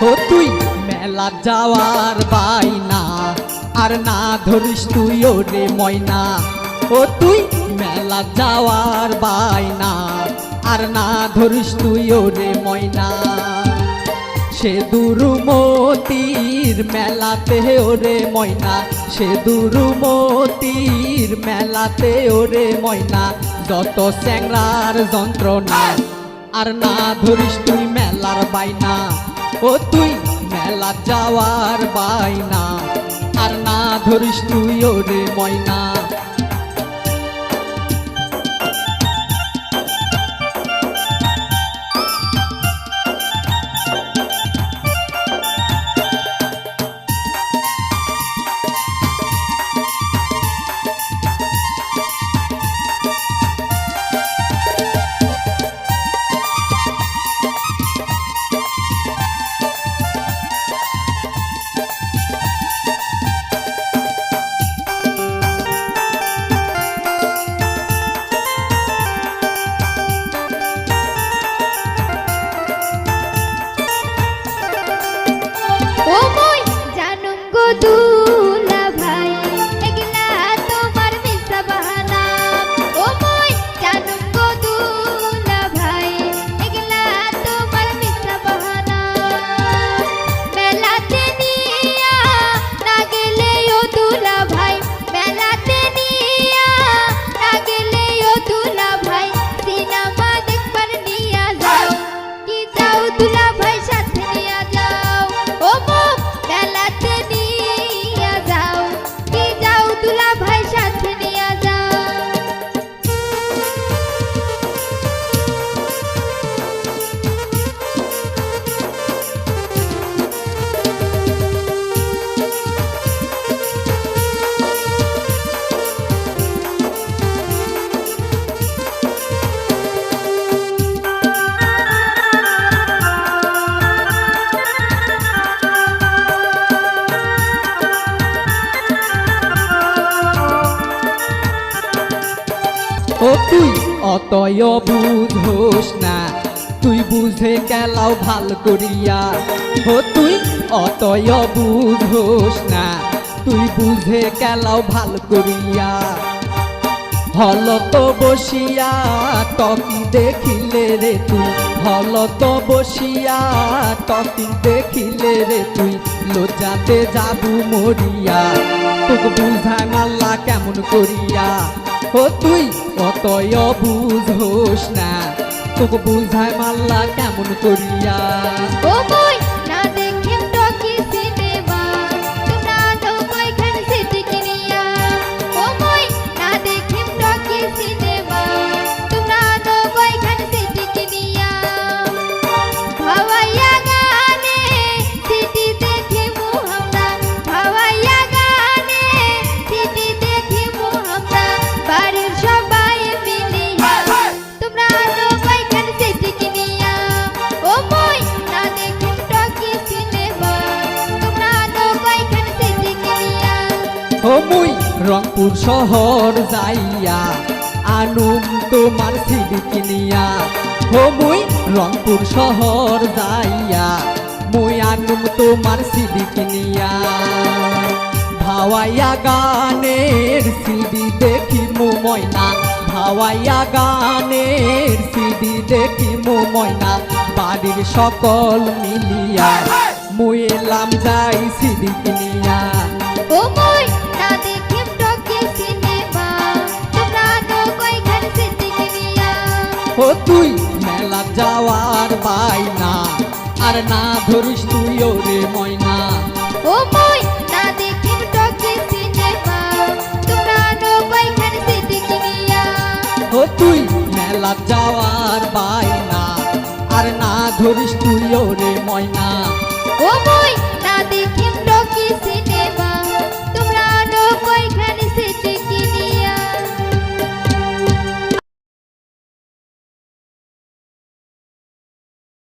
ও তুই মেলা যাওয়ার বাইনা আর না ধরিস তুই ওরে ময়না। ও তুই মেলা যাওয়ার বাইনা আর না ধরিস তুই ওরে ময়না। সে দুরুমতির মেলাতে ওরে ময়না, সে দুরুমতির মেলাতে ওরে ময়না। যত স্যাংরার যন্ত্রণা আর না ধরিস তুই মেলার বাইনা। ও তুই মেলা যাওয়ার বাইনা আর না ধরিস তুই ওরে ময়না। ও মই জানুম গো দুলা ভাই এগলা তোমার মিছা বাহানা। ও মই জানুম গো দুলা ভাই এগলা তোমার মিছা বাহানা। মেলাতে নিয়া না গেলে ও দুলা ভাই, মেলাতে নিয়া না গেলে ও দুলা ভাই। সিনেমা দেখবার নিয়া যাও কি যাও দুলা ভাই সাথে নিয়া যাও। ও মেলাতে নিয়া যাও কি যাও দুলা ভাই সাথে নিয়া যাও। ও তুই অতয় বুঝোস না, তুই বুঝে গেলাও ভাল করিয়া। ও তুই অতয় বুঝোস না, তুই বুঝে গেলাও ভাল করিয়া। হলত বসিয়া টকি দেখিলে রে তুই, হলত বসিয়া টকি দেখিলে রে তুই। লজ্জাতে যাবু মরিয়া, তোকে বুঝায় মাল্লা কেমন করিয়া। ও তুই অতয় বুঝোস না, তোকে বুঝায় মাল্লা কেমন করিয়া। ও মই না দেখিম টকি সিনেমা তোমরা তো কয়খান সিটি কিনিয়া। ও মই না দেখিম টকি সিনেমা তোমরা তো কয়খান সিটি কিনিয়া। ভাওয়াইয়া গানে সিটি দেখিমু আমরা, ভাওয়াইয়া গানে সিটি দেখিমু আমরা। বাড়ির সবাই মিলিয়া তোমরা তো কয়খান সিটি কিনিয়া। ও মই না দেখিম টকি সিনেমা তোমরা তো কয়খান সিটি কিনিয়া। ও মুই রংপুর শহর যাইয়া আনুম তোমার সিডি কিনিয়া। ও মুই রংপুর শহর যাইয়া মুই আনুম তোমার সিডি কিনিয়া। ভাওয়াইয়া গানের সিডি দেখি মু ময়না, ভাওয়াইয়া গানের সিডি দেখি মু ময়না। বাড়ির সকল মিলিয়া মুই এলাম যাই সিডি কিনিয়া। ও মই না দেখিম টকি সিনেমা তোমরা তো কয়খান সিটি কিনিয়া। ও তুই মেলা যাওয়ার বাইনা আর না ধরিস তুই ওরে ময়না। ও মই না দেখিম টকি সিনেমা তোমরা তো কয়খান সিটি কিনিয়া। ও তুই মেলা যাওয়ার বাইনা আর না ধরিস তুই ওরে ময়না। ও মই না দেখিম টকি সিনেমা